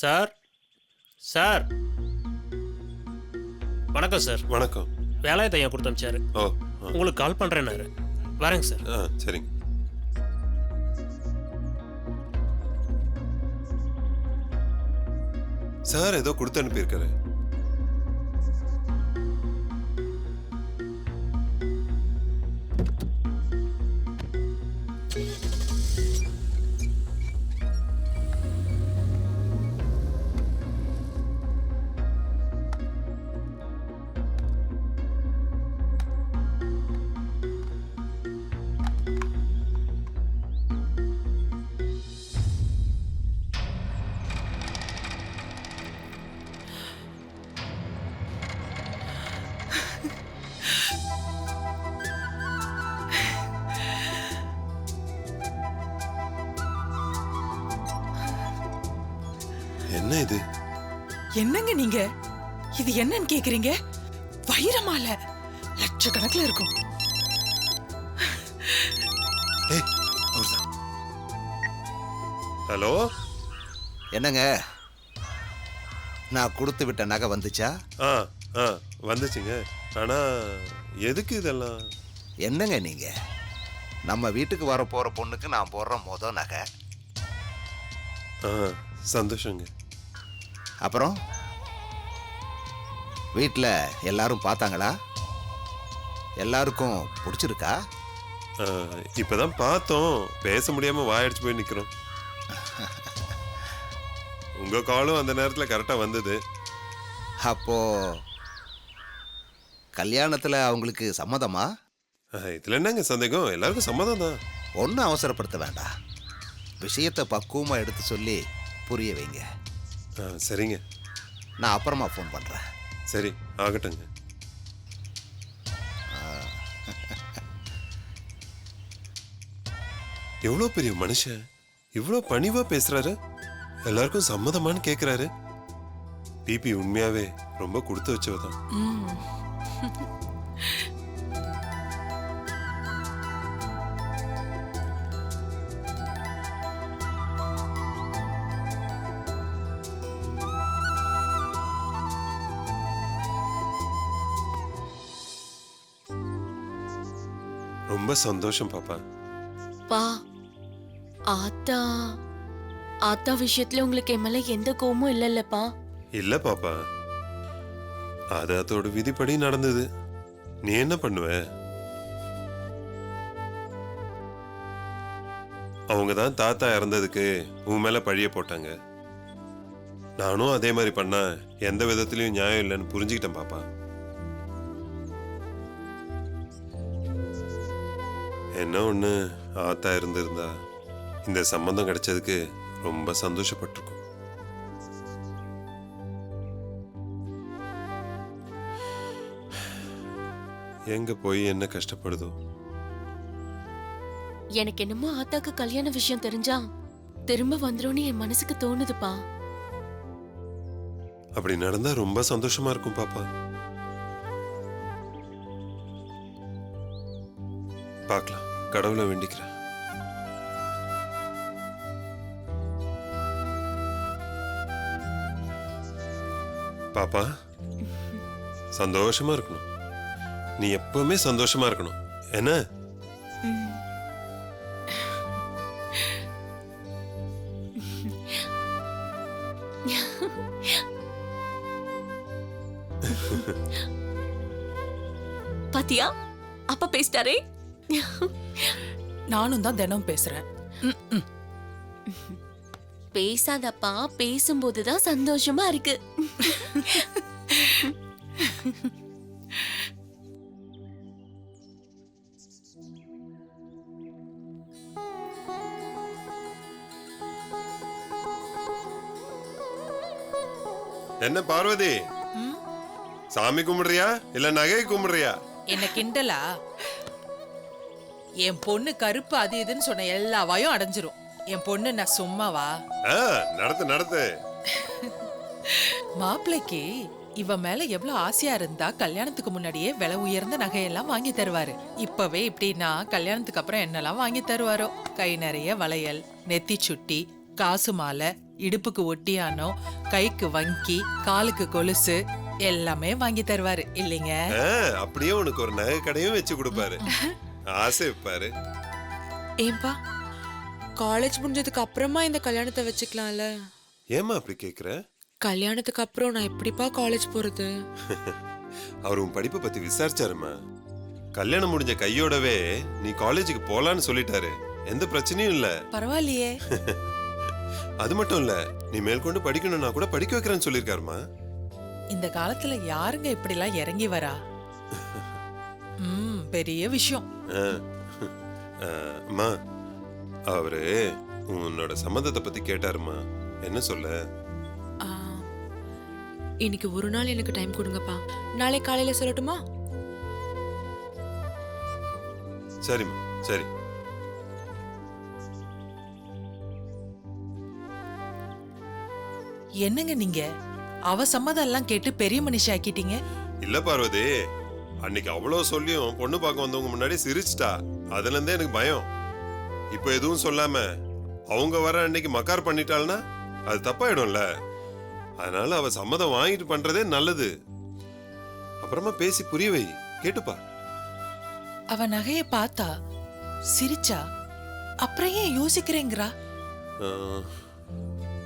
Sir sir வணக்கம் sir. வணக்கம். வேலாயுத ஐயா கொடுத்து அனுப்பிச்சாரு. ஓ, உங்களுக்கு கால் பண்ணுறேன்னாரு. வரேங்க சார். சரிங்க. சார் ஏதோ கொடுத்து அனுப்பியிருக்காரு. என்ன இது? என்னங்க நீங்க? இது என்னன்னு கேக்குறீங்க? வைரமால லட்சக்கணக்கில் இருக்கும். ஹலோ, என்னங்க, நான் கொடுத்து விட்ட நகை வந்துச்சா? வந்துச்சுங்க. ஆனா எதுக்கு இதெல்லாம்? என்னங்க நீங்க, நம்ம வீட்டுக்கு வர போற பொண்ணுக்கு நான் போடுற முத நகை. சந்தோஷங்க. அப்புறம் வீட்டில் எல்லாரும் பார்த்தாங்களா? எல்லாருக்கும் பிடிச்சிருக்கா? இப்பதான் பார்த்தோம், பேச முடியாம வாயடிச்சு போய் நிக்கிறோம். உங்க காலும் அந்த நேரத்துல கரெக்டா வந்தது. அப்போ கல்யாணத்துல அவங்களுக்கு சம்மதமா? இதுல என்னங்க சந்தேகம்? எல்லாருக்கும் சம்மதம் தான். ஒன்றும் அவசரப்படுத்த வேண்டாம். விஷயத்தை பக்குவமா எடுத்து சொல்லி புரிய வைங்க. சரிங்க. நான் அப்புறமா ஃபோன் பண்றேன். சரி, ஆகட்டுங்க. எவ்வளோ பெரிய மனுஷன், இவ்வளோ பணிவா பேசுறாரு. எல்லாருக்கும் சம்மதமான்னு கேக்குறாரு. பிபி உண்மையாவே ரொம்ப கொடுத்து வச்சவதான். ரொம்ப சந்தோஷம் பாப்பா. பா, ஆத்தா ஆத்தா விஷயத்துல உங்களுக்கு என் மேல எந்த கோவமும் இல்லல்லப்பா? இல்ல பாப்பா, அது அதோட விதிப்படி நடந்தது. நீ என்ன பண்ணுவ? அவங்க தான் தாத்தா இறந்ததுக்கு உன் மேல பழிய போட்டாங்க. நானும் அதே மாதிரி பண்ணா எந்த விதத்திலயும் நியாயம் இல்லைன்னு புரிஞ்சுக்கிட்டேன் பாப்பா. என்ன ஒண்ணு, ஆத்தா இருந்திருந்தா இந்த சம்பந்தம் கிடைச்சதுக்கு ரொம்ப சந்தோஷப்பட்டிருக்கும். எங்க போய் என்ன கஷ்டப்படுதோ. எனக்கு என்னமோ ஆத்தாக்கு கல்யாண விஷயம் தெரிஞ்சா திரும்ப வந்துரும்னு என் மனசுக்கு தோணுதுப்பா. அப்படி நடந்தா ரொம்ப சந்தோஷமா இருக்கும் பாப்பா. பார்க்கலாம், கடவுளை வேண்டிக்கிறேன். பாப்பா, சந்தோஷமா இருக்கணும். நீ எப்பவுமே சந்தோஷமா இருக்கணும். என்ன? பாத்தியா, அப்பா பேசிட்டாரே. நானும் தான் தினம் பேசுறேன். பேசாதப்பா, பேசும்போதுதான் சந்தோஷமா இருக்கு. என்ன பார்வதி, சாமி கும்பிடுறியா இல்ல நகை கும்பிடுறியா? என்ன கிண்டலா? என் பொண்ணு கருப்பு அது இதுன்னு சொன்ன எல்லா வாயும் அடைஞ்சிரும். என் பொண்ணு நான் சும்மாவா? நடத்து நடத்து. மாப்பிள்ளைக்கு இவ மேல எவ்வளவு ஆசையா இருந்தா கல்யாணத்துக்கு முன்னாடியே விலை உயர்ந்த நகையெல்லாம் வாங்கி தருவாரு. இப்பவே இப்படின்னா கல்யாணத்துக்கு அப்புறம் என்னெல்லாம் வாங்கி தருவாரோ. கை நிறைய வளையல், நெத்தி சுட்டி, காசு மாலை, இடுப்புக்கு ஒட்டியானோ, கைக்கு வங்கி, காலுக்கு கொலுசு எல்லாமே வாங்கி தருவாரு இல்லைங்க? அப்படியே உனக்கு ஒரு நகை கடையும் வச்சு கொடுப்பாரு. ஆசை வைப்பாரு. ஏன்பா காலேஜ் முடிஞ்சதுக்கு அப்புறமா இந்த கல்யாணத்தை வச்சுக்கலாம்ல? ஏமா அப்படி கேக்குற? கல்யாணத்துக்கு அப்புறம் நான் எப்படிப்பா காலேஜ் போறது? அவர் உன் படிப்பை பத்தி விசாரிச்சாருமா. கல்யாணம் முடிஞ்ச கையோடவே நீ காலேஜுக்கு போலான்னு சொல்லிட்டாரு. எந்த பிரச்சனையும் இல்ல. பரவாயில்லையே. அது மட்டும் இல்ல, நீ மேற்கொண்டு படிக்கணும்னா கூட படிக்க வைக்கிறேன்னு சொல்லிருக்காருமா. இந்த காலத்துல யாருங்க இப்படி எல்லாம் இறங்கி வரா? பெரிய விஷயம். அம்மா, அவரு உன்னோட சம்மந்தத்தை பத்தி கேட்டாருமா. என்ன சொல்ல? ஆ, இன்னைக்கு ஒரு நாள் எனக்கு டைம் கொடுங்கப்பா. நாளை காலையில சொல்லட்டுமா? சரிம்மா, சரி. என்னங்க நீங்க அவ சம்மதம் எல்லாம் கேட்டு பெரிய மனுஷி ஆக்கிட்டீங்க. இல்ல பார்வதி, அன்னைக்கு அவ்வளவு சொல்லியும் பொண்ணு பார்க்க வந்தவங்க முன்னாடி சிரிச்சிட்டா. அதுல இருந்தே எனக்கு பயம். இப்ப எதுவும் சொல்லாம அவங்க வர அன்னைக்கு மக்கார் பண்ணிட்டாள்னா அது தப்பாயிடும்ல. அதனால அவ சம்மதம் வாங்கிட்டு பண்றதே நல்லது. அப்புறமா பேசி புரிய வை, கேட்டுப்பா. அவ நகைய பார்த்தா சிரிச்சா, அப்புறம் ஏன் யோசிக்கிறேங்கிறா?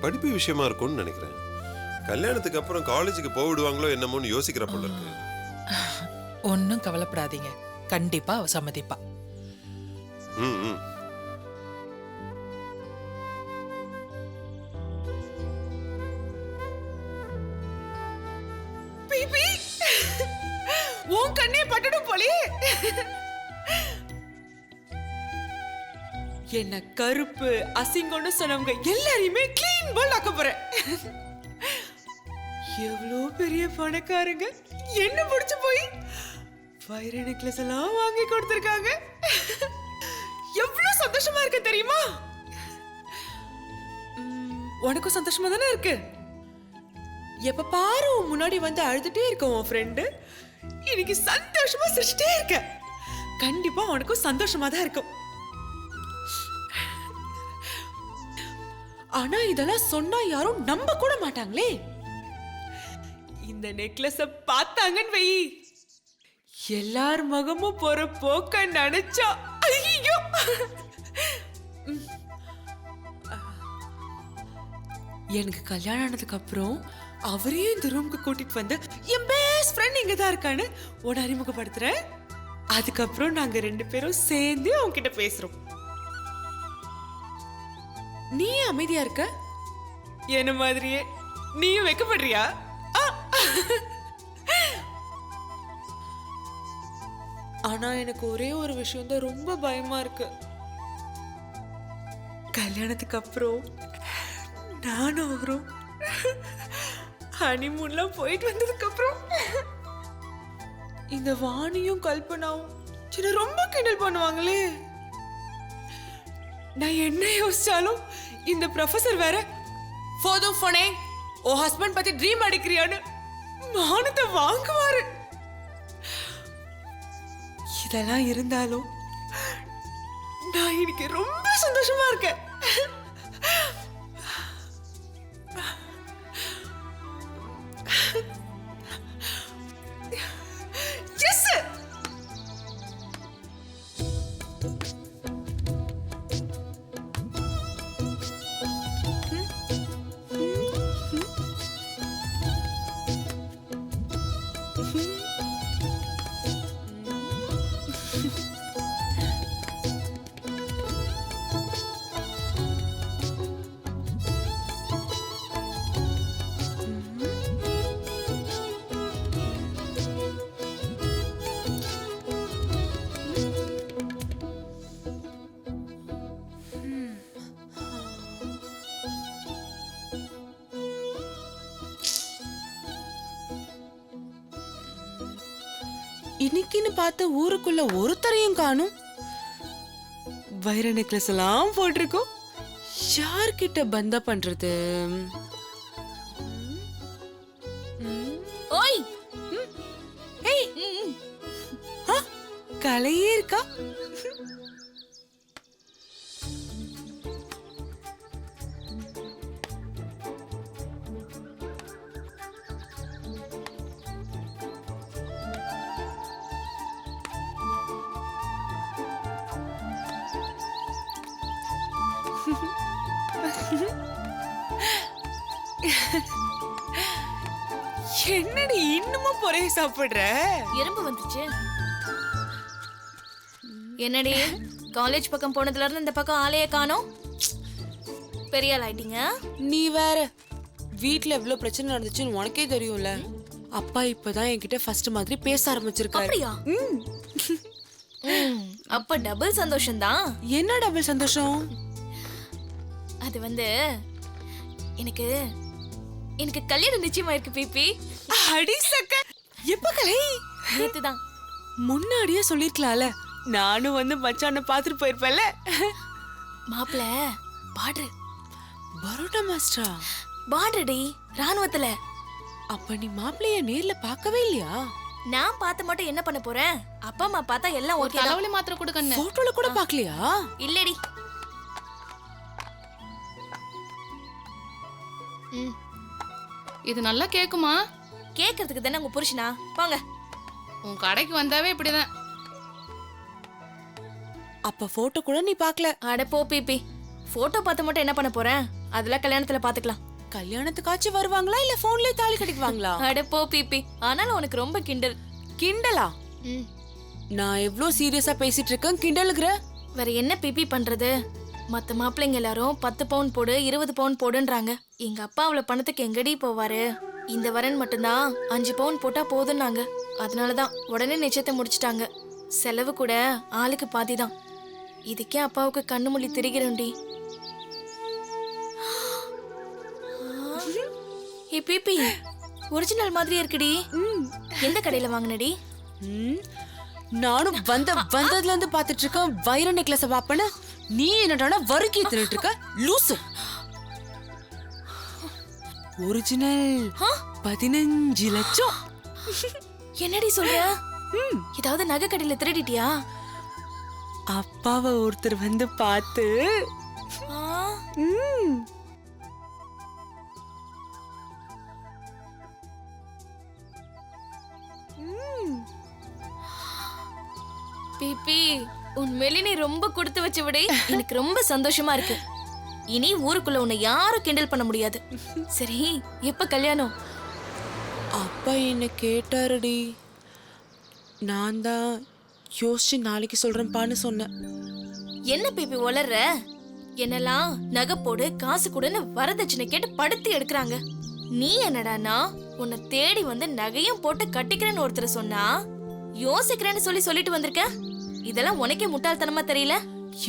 படிப்பு விஷயமா இருக்கும்னு நினைக்கிறேன். கல்யாணத்துக்கு அப்புறம் காலேஜுக்கு போவிடுவாங்களோ என்னமோன்னு யோசிக்கிற போல இருக்கு. ஒன்னும் கவலைப்படாதீங்க, கண்டிப்பா அவ சம்மதிப்பா. ம். உன் கண்ணே பட்டுடும் போலே. என்ன கருப்பு அசிங்கம்னு சொன்னவங்க எல்லாரையுமே கிளீன் பால் ஆக்க போறேன். எவ்வளோ பெரிய பணக்காரங்க என்ன பிடிச்சு போய் வைர நெக்லஸ் எல்லாம் வாங்கி கொடுத்திருக்காங்க. எவ்வளவு சந்தோஷமா இருக்கு தெரியுமா? உனக்கும் சந்தோஷமா தானே இருக்கு? எப்ப பாரு உன் முன்னாடி வந்து அழுதுட்டே இருக்க உன் ஃப்ரெண்டு இன்னைக்கு சந்தோஷமா சிரிச்சுட்டே இருக்க. கண்டிப்பா உனக்கும் சந்தோஷமா தான் இருக்கும். ஆனா இதெல்லாம் சொன்னா யாரும் நம்ப கூட மாட்டாங்களே. இந்த நெக்லஸ பார்த்தாங்கன்னு வை, எல்லார் முகமும் போற போக்க நினைச்சா ஐயோ. எனக்கு கல்யாணம் ஆனதுக்கு அப்புறம் அவரையும் இந்த ரூமுக்கு கூட்டிட்டு வந்து என் பெஸ்ட் ஃப்ரெண்ட் இங்க தான் இருக்கான்னு உன்னை அறிமுகப்படுத்துறேன். அதுக்கப்புறம் நாங்க 2 பேரும் சேர்ந்து அவன்கிட்ட பேசுறோம். நீ அமைதியா இருக்க? என்ன மாதிரியே நீயும் வெக்கப்படுறியா? ஆனா எனக்கு ஒரே ஒரு விஷயம் தான் ரொம்ப பயமா இருக்கு. கல்யாணத்துக்கு அப்புறம் நானும் அவரும் ஹனிமூன்லாம் போயிட்டு வந்ததுக்கு அப்புறம் இந்த வாணியும் கல்பனாவும் சின்ன ரொம்ப கிண்டல் பண்ணுவாங்களே. நான் என்ன யோசிச்சாலும் இந்த ப்ரொஃபசர் வேற போதும் போனே ஓ ஹஸ்பண்ட் பத்தி ட்ரீம் அடிக்கிறியான்னு மானத்தை வாங்குவாரு. இதெல்லாம் இருந்தாலும் நான் இன்னைக்கு ரொம்ப சந்தோஷமா இருக்கேன். இன்னைக்குன்னு பார்த்த ஊருக்குள்ள ஒருத்தரையும் காணும். வைர நெக்லஸ் எல்லாம் போட்டிருக்கோம். யார்கிட்ட பந்தா பண்றது? ஓய் கலையே இருக்கா? என்னடி இன்னுமும் பொறைய சாப்பிடுற? எறும்பு வந்துச்சு. என்னடி காலேஜ் பக்கம் போனதுல இருந்து இந்த பக்கம் ஆளையே காணோம். பெரிய ஆள் ஆயிட்டீங்க. நீ வேற வீட்ல எவ்வளவு பிரச்சனை நடந்துச்சுன்னு உனக்கே தெரியும்ல. அப்பா இப்பதான் என்கிட்ட ஃபர்ஸ்ட் மாதிரி பேச ஆரம்பிச்சிருக்காரு. அப்படியா? அப்ப டபுள் சந்தோஷம்தான். என்ன டபுள் சந்தோஷம்? அது வந்து எனக்கு எனக்கு கல்யாணம் நிச்சயமாயிருக்கு பிபி. அடி சக்க. எப்ப கலை? நேத்துதான். முன்னாடியே சொல்லிருக்கலாம்ல. நானும் வந்து மச்சான பாத்துட்டு போயிருப்பேன்ல. மாப்பிள பாடுற. பரோட்டா மாஸ்டரா? பாடுறடி ராணுவத்துல. அப்ப நீ மாப்பிளைய நேர்ல பார்க்கவே இல்லையா? நான் பார்த்து மட்டும் என்ன பண்ண போறேன்? அப்பா அம்மா பார்த்தா எல்லாம் ஓகே. தலைவலி மாத்திரை கொடுக்கணும். போட்டோல கூட பார்க்கலையா? இல்லடி. இது நல்லா கேக்குமா? கேக்குறதுக்கு தானே உங்க புருஷனா? போங்க. உன் கடைக்கு வந்தாவே இப்படிதான். அப்ப போட்டோ கூட நீ பார்க்கல? அட போ பிபி. போட்டோ பார்த்து மட்டும் என்ன பண்ண போறேன்? அதெல்லாம் கல்யாணத்துல பாத்துக்கலாம். கல்யாணத்துக்காச்சும் வருவாங்களா இல்ல போன்லயே தாலி கட்டிக்குவாங்களா? அட போ பிபி. ஆனாலும் உனக்கு ரொம்ப கிண்டல். கிண்டலா? நான் எவ்ளோ சீரியஸா பேசிட்டு இருக்கேன், கிண்டலுக்குற? வேற என்ன பிபி பண்றது? மத்த மாப்பிள்ளைங்க எல்லாரும் 10 பவுன் போடு 20 பவுன் போடுன்றாங்க. எங்க அப்பா அவ்வளவு பணத்துக்கு எங்கடி போவாரு? இந்த வரன் மட்டும்தான் 5 பவுன் போட்டா போதும்னாங்க. அதனாலதான் உடனே நிச்சயத்தை முடிச்சிட்டாங்க. செலவு கூட ஆளுக்கு பாதிதான். இதுக்கே அப்பாவுக்கு கண்ணு மொழி திரிகிறோண்டி. ஏ பிபி, ஒரிஜினல் மாதிரி இருக்குடி. எந்த கடையில வாங்குனடி? நானும் வந்ததுல இருந்து பாத்துட்டு இருக்கேன். வைர நெக்லஸ் பாப்பன. நீ என்னடா வறுக்கி தின்னுட்டு இருக்க லூசு? ஒரிஜினல் 15 லட்சம். என்னடி சொல்ற? ஏதாவது நகை கடையில திருடிட்டியா? அப்பாவை ஒருத்தர் வந்து பார்த்து பிபி, உண்மையிலே நீ ரொம்ப கொடுத்து வச்ச விட எனக்கு ரொம்ப சந்தோஷமா இருக்கு. இனி ஊருக்குள்ள உன்னை யாரும் கிண்டல் பண்ண முடியாது. சரி, எப்ப கல்யாணம்? அப்பா என்ன கேட்டாருடி. நான் தான் யோசிச்சு நாளைக்கு சொல்றேன்பான்னு சொன்னேன். என்ன பிபி வளர்ற? என்னெல்லாம் நகை போடு காசு கொடுன்னு வரதட்சணை கேட்டு படுத்து எடுக்கிறாங்க. நீ என்னடானா உன்னை தேடி வந்து நகையும் போட்டு கட்டிக்கிறேன்னு ஒருத்தர் சொன்னா யோசிக்கிறேன்னு சொல்லிட்டு வந்திருக்க. இதெல்லாம் உனக்கே முட்டாள்தனமா தெரியல?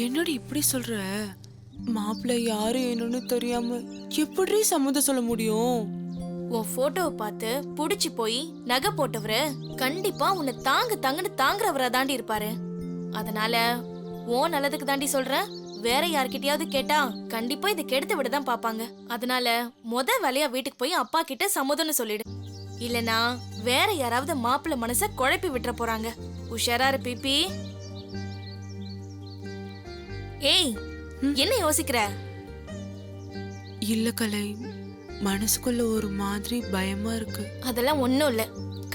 என்னடி இப்படி சொல்ற? மாப்பிள்ளை யாரு என்னன்னு தெரியாம எப்படி சம்மதம் சொல்ல முடியும்? உன் போட்டோவை பார்த்து புடிச்சு போய் நகை போட்டவரு கண்டிப்பா உன்னை தாங்குன்னு தாங்குறவரா தாண்டி இருப்பாரு. அதனால உன் நல்லதுக்கு தாண்டி சொல்றேன். வேற யார்கிட்டயாவது கேட்டா கண்டிப்பா இதை கெடுத்து விடதான் பாப்பாங்க. அதனால வேலையா வீட்டுக்கு போய் அப்பா கிட்ட சம்மதம்னு சொல்லிடு. இல்லனா வேற யாராவது மாப்பிள்ளை மனச குழப்பி விட்டுற போறாங்க. உஷாரா இரு பிபி. ஏய், என்ன யோசிக்கிற? இல்ல கலை, மனசுக்குள்ள ஒரு மாதிரி பயமா இருக்கு. அதெல்லாம் ஒண்ணும் இல்ல.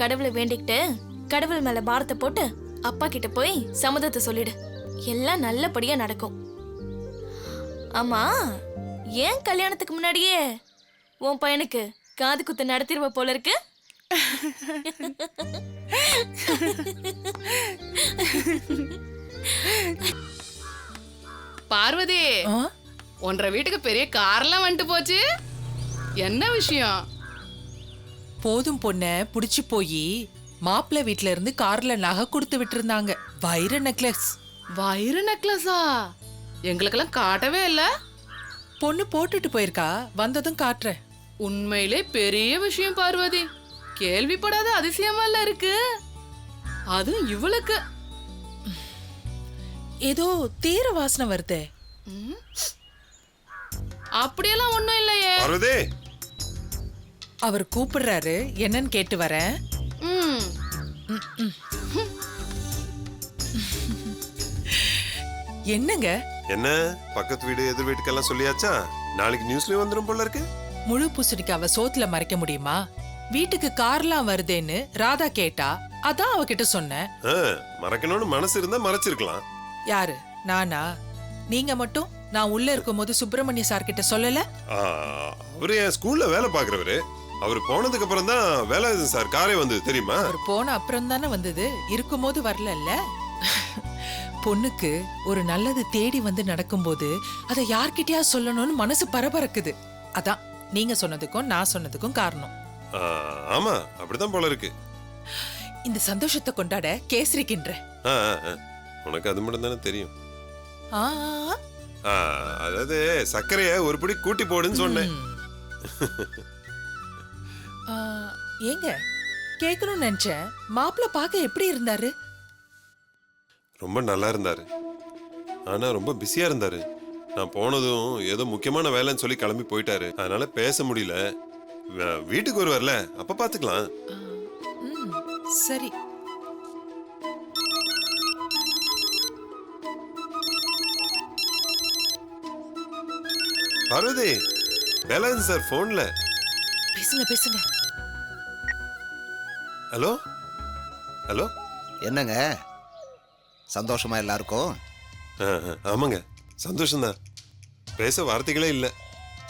கடவுளை வேண்டிக்கிட்டு கடவுள் மேல பாரத்தை போட்டு அப்பா கிட்ட போய் சம்மதத்தை சொல்லிடு. எல்லாம் நல்லபடியா நடக்கும். ஆமா, ஏன் கல்யாணத்துக்கு முன்னாடியே உன் பையனுக்கு காது குத்து நடத்திடுவ போல இருக்கு. பார்வதி, ஒன்றரை வீட்டுக்கு பெரிய கார்லாம் வந்துட்டு போச்சு. என்ன விஷயம்? போதும் பொண்ண புடிச்சு போய் மாப்பிள்ளை வீட்ல இருந்து கார்ல நகை கொடுத்து விட்டுருந்தாங்க. வைர நெக்லஸ். வைர நெக்லஸா? எங்களுக்கெல்லாம் காட்டவே இல்ல. பொண்ணு போட்டுட்டு போயிருக்கா, வந்ததும் காட்டுறேன். உண்மையிலே பெரிய விஷயம் பார்வதி. கேள்விப்படாத அதிசயமா இருக்கு. அதுவும் இவளுக்கு. ஏதோ தேர வாசனை வருதே. அப்படியெல்லாம் ஒண்ணும் இல்லையே. பார்வதி, அவர் கூப்பிடுறாரு, என்னன்னு கேட்டு வரேன். என்னங்க? என்ன பக்கத்து வீடு எதிர் வீட்டுக்கெல்லாம் சொல்லியாச்சா? நாளைக்கு நியூஸ்லயும் வந்துரும் போல இருக்கு. முழு பூசணிக்காவ சோத்துல மறைக்க முடியுமா? வீட்டுக்கு கார்லாம் வருதேன்னு ராதா கேட்டா, அதான் அவகிட்ட சொன்னேன். மறைக்கணும்னு மனசு இருந்தா மறைச்சிருக்கலாம். யாரு? நானா? நீங்க மட்டும் நான் உள்ள இருக்கும்போது சுப்பிரமணிய சார் கிட்ட சொல்லல? ஆ, அவரு என் ஸ்கூல்ல வேலை பாக்குறவரு. அவர் போனதுக்கு அப்புறம் தான் வேலாயுதம் சார் காரே வந்தது தெரியுமா? அவர் போன அப்புறம் தானே வந்தது, இருக்கும்போது வரலல்ல. பொண்ணுக்கு ஒரு நல்லது தேடி வந்து நடக்கும்போது அதை யார்கிட்டயா சொல்லணும்னு மனசு பரபரக்குது. அதான் நீங்க சொன்னதுக்கும் நான் சொன்னதுக்கும் காரணம். ஆ, ஆமா அப்படிதான் போல இருக்கு. இந்த சந்தோஷத்தை கொண்டாட கேசரி கிண்டுறேன். ஆ, ஆ, ஆ. உனக்கு அது மட்டும் தானே தெரியும். ஆ, ஆ, அதாவது சர்க்கரைய ஒரு பிடி கூட்டி போடுன்னு சொன்னேன். ஆ, ஏங்க கேட்கணும்னு நினைச்சேன், மாப்பிள்ள பார்க்க எப்படி இருந்தாரு? ரொம்ப நல்லா இருந்தாரு. ஆனா ரொம்ப பிஸியா இருந்தாரு. நான் போனதும் ஏதோ முக்கியமான வேலைன்னு சொல்லி கிளம்பி போயிட்டாரு. அதனால பேச முடியல. வீட்டுக்கு வருவார்ல, அப்ப பாத்துக்கலாம். ம், சரி. பார்வதி, வேலாயுதம் சார் போன்ல. பேசுங்க பேசுங்க. Hello hello. என்னங்க சந்தோஷமா எல்லாருக்கும்? ஆ, ஆ, ஆமாங்க சந்தோஷம்தான். பேச வார்த்தைகளே இல்லை.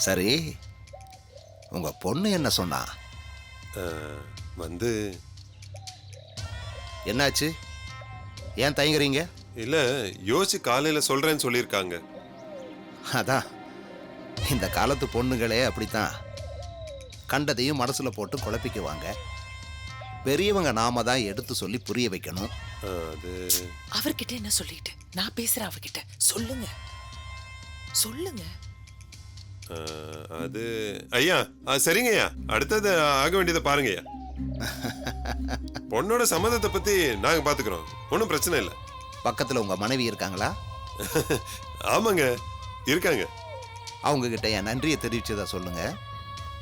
சரி, உங்க பொண்ணு என்ன சொன்னா? வந்து என்னாச்சு? ஏன் தயங்குறீங்க? இல்ல யோசிச்சு காலையில சொல்றேன்னு சொல்லியிருக்காங்க. அதான் இந்த காலத்து பொண்ணுங்களே அப்படித்தான், கண்டதையும் மனசுல போட்டு குழப்பிக்குவாங்க. பெரியவங்க நாம தான் எடுத்து சொல்லி புரிய வைக்கணும். அது அவர்கிட்ட என்ன சொல்லிட்டு நான் பேசுறேன், அவர்கிட்ட சொல்லுங்க சொல்லுங்க. அது ஐயா, சரிங்க ஐயா, அடுத்தது ஆக வேண்டியதை பாருங்க ஐயா. பொண்ணோட சம்மதத்தை பத்தி நாங்க பாத்துக்கிறோம், ஒன்றும் பிரச்சனை இல்லை. பக்கத்துல உங்க மனைவி இருக்காங்களா? ஆமாங்க இருக்காங்க. அவங்க கிட்ட என் நன்றியை தெரிவிச்சதா சொல்லுங்க.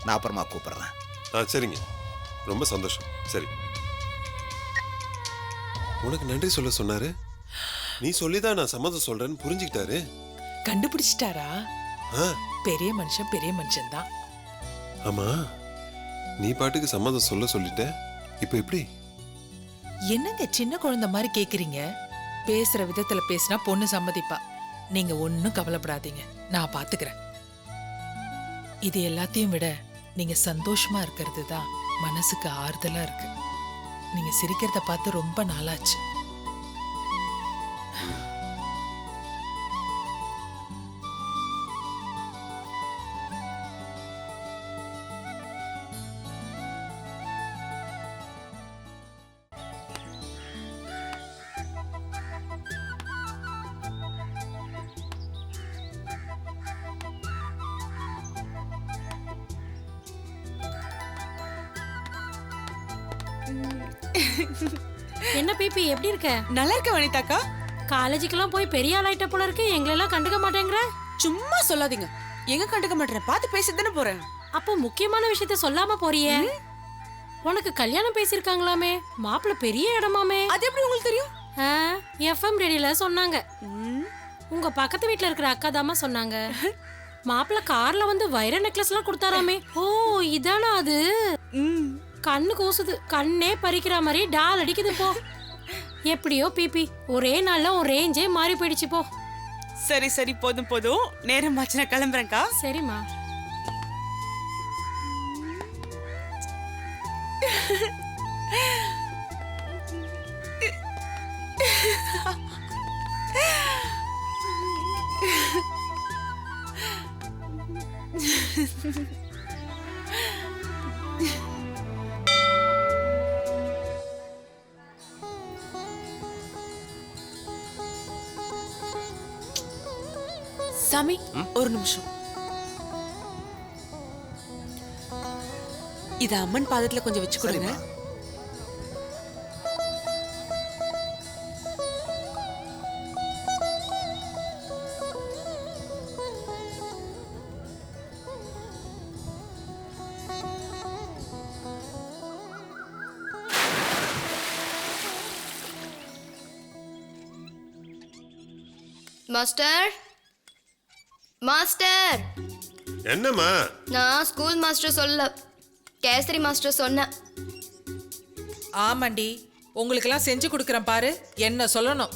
நான் அப்புறமா கூப்பிடுறேன். சரிங்க, ரொம்ப சந்தோஷம். சரி, உனக்கு நன்றி சொல்ல சொன்னாரு. நீ சொல்லிதான் நான் சம்மதம் சொல்றேன்னு புரிஞ்சுக்கிட்டாரு. கண்டுபிடிச்சிட்டாரா? ஆ, பெரிய மனுஷன் தான். ஆமா, நீ பாட்டுக்கு சம்மதம் சொல்லிட்ட. இப்ப எப்படி? என்னங்க சின்ன குழந்தை மாதிரி கேக்குறீங்க? பேசுற விதத்துல பேசினா பொண்ணு சம்மதிப்பா. நீங்க ஒன்னும் கவலைப்படாதீங்க, நான் பாத்துக்கிறேன். இது எல்லாத்தையும் விட நீங்க சந்தோஷமா இருக்கிறது தான் மனசுக்கு ஆறுதலா இருக்கு. நீங்க சிரிக்கிறத பார்த்து ரொம்ப நாளாச்சு. என்ன பிபி எப்படி இருக்க? நல்லா இருக்க வனிதாக்கா. காலேஜுக்கெல்லாம் போய் பெரிய ஆளாயிட்ட போல இருக்கு, எங்களெல்லாம் கண்டுக்க மாட்டேங்கிற. சும்மா சொல்லாதீங்க. எங்க கண்டுக்க மாட்டேன், பார்த்து பேசி தானே போறேன். அப்போ முக்கியமான விஷயத்த சொல்லாம போறியே. உனக்கு கல்யாணம் பேசியிருக்காங்களாமே, மாப்பிள்ள பெரிய இடமாமே. அது எப்படி உங்களுக்கு தெரியும்? எஃப்எம் ரேடியோல சொன்னாங்க. உங்க பக்கத்து வீட்ல இருக்கிற அக்கா தாமா சொன்னாங்க. மாப்பிள்ள கார்ல வந்து வைர நெக்லஸ் எல்லாம் கொடுத்தாராமே. ஓ இதானா அது? கண்ணு கூசுது, கண்ணே பறிக்கிற மாதிரி டால் அடிக்குது போ. எப்படியோ பிபி, ஒரே நாள்ல ஒரு ரேஞ்சே மாறி போயிடுச்சு போ. சரி சரி, போதும் போதும், நேரம் ஆச்சு, நான் கிளம்புறேன்க்கா. சரிம்மா. சாமி, ஒரு நிமிஷம். இத அம்மன் பாதத்துல கொஞ்சம் வச்சு கொடுங்க. சரிம்மா. Master, master. என்னம்மா? நான் ஸ்கூல் மாஸ்டர் சொல்ல, கேசரி மாஸ்டர் சொன்னேன். ஆமாண்டி, உங்களுக்கெல்லாம் செஞ்சு கொடுக்குறேன் பாரு, என்ன சொல்லணும்.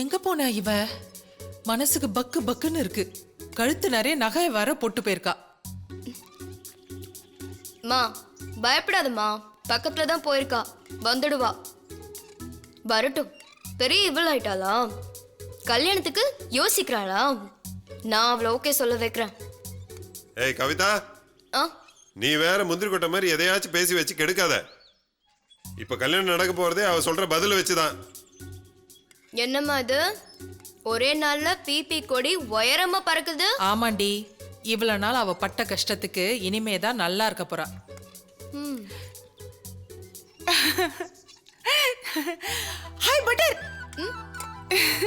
எங்க போன இவ? மனசுக்கு பக்கு பக்குன்னு இருக்கு. கழுத்து நிறைய நகை வர போட்டு போயிருக்கா. மா பயப்படாதம்மா, பக்கத்துல தான் போயிருக்கா, வந்துடுவா. வரட்டும். பெரிய இவள் ஆயிட்டாளா? கல்யாணத்துக்கு யோசிக்கிறாளா? நான் அவளை ஓகே சொல்ல வைக்கிறேன். ஏய் கவிதா, ஆ நீ வேற முந்திரி கொட்டை மாதிரி எதையாச்சும் பேசி வச்சு கெடுக்காத. இப்ப கல்யாணம் நடக்க போறதே அவ சொல்ற பதில வச்சுதான். என்னம்மா இது? ஒரே நாள்ல பிபி கொடி உயரமா பறக்குது. ஆமாண்டி, இவ்வளவு நாள் அவ பட்ட கஷ்டத்துக்கு இனிமேதான் நல்லா இருக்க போறா. ம். ஹாய் பட்டர்.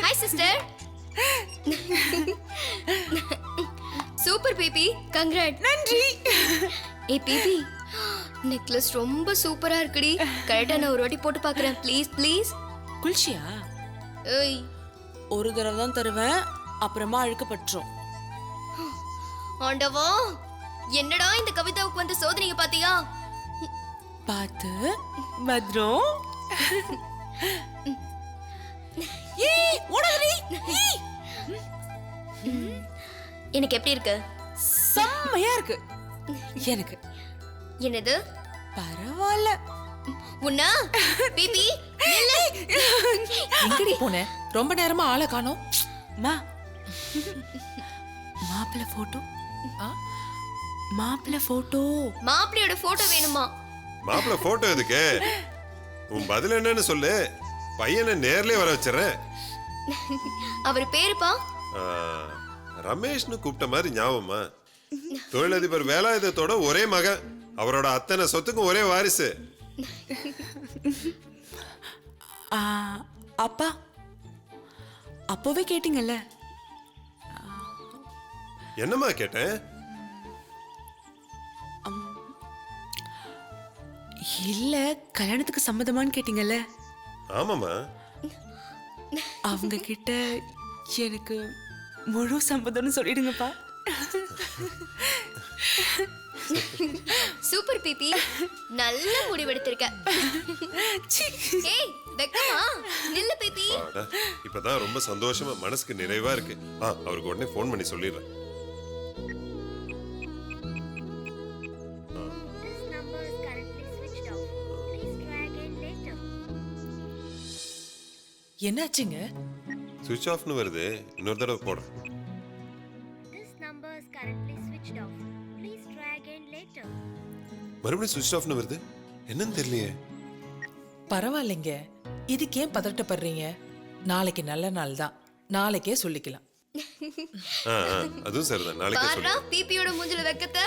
Hi sister. சூப்பர் பிபி, கங்க்ராட். நன்றி. ஏய் பிபி, நெக்லஸ் ரொம்ப சூப்பரா இருக்குடி. கரெக்டா நான் ஒரு வாட்டி போட்டு பார்க்கறேன். Please please. குல்ஷியா ஏய் ஒரு தடவை தான் தருவேன், அப்புறமா அழுக்கப்பட்டுரும். ஆண்டவா, என்னடா இந்த கவிதாவுக்கு வந்து சோதனைங்க பாத்தியா? பார்த்து பத்ரம். ஏய் ஓடாதடி. எனக்கு எப்படி இருக்கு? செம்மையா இருக்கு எனக்கு. என்னது? பரவாயில்ல. உன்னா பிபி நில்லு. எங்கடி போன? ரொம்ப நேரமா ஆளை காணோம். மா மாப்பிள்ள போட்டோ. மாப்பிள்ள போட்டோ. மாப்பிள்ளையோட போட்டோ வேணுமா? மாப்பிள்ள போட்டோ எதுக்கு? உன் பதில் என்னன்னு சொல்லு, பையனை நேர்லயே வர வச்சிடறேன். அவர் பேருப்பா? ரமேஷ்னு கூப்பிட்ட மாதிரி ஞாபகமா? தொழிலதிபர் வேலாயுதத்தோட ஒரே மகன், அவரோட அத்தனை சொத்துக்கும் ஒரே வாரிசு. அப்பா அப்போவே கேட்டீங்கல்ல. என்னம்மா கேட்டேன்? இல்ல கல்யாணத்துக்கு சம்மதமான்னு கேட்டீங்கல்ல. ஆமாம்மா. அவங்க கிட்ட எனக்கு முழு சம்மதம்னு சொல்லிடுங்கப்பா. சூப்பர் பிபி, நல்ல முடிவெடுத்திருக்க. ஏய் வெக்கமா? நில்லு பிபி. அட, இப்பதான் ரொம்ப சந்தோஷமா மனசுக்கு நிறைவா இருக்கு. அவருக்கு உடனே ஃபோன் பண்ணி சொல்லிடுறேன். என்னாச்சுங்க? சுவிட்ச் ஆஃப்னு வருது, இன்னொரு தடவை போடுறேன். மறுபடியும் சுவிட்ச் ஆஃப்னு வருது, என்னன்னு தெரியலையே. பரவாயில்லைங்க, இதுக்கு ஏன் பதட்டப்படுறீங்க? நாளைக்கு நல்ல நாள் தான், நாளைக்கே சொல்லிக்கலாம். அதுவும் சரிதான், நாளைக்கே பாருடா சொல்லுங்க. பிபியோட மூஞ்சில வெக்கத்தை.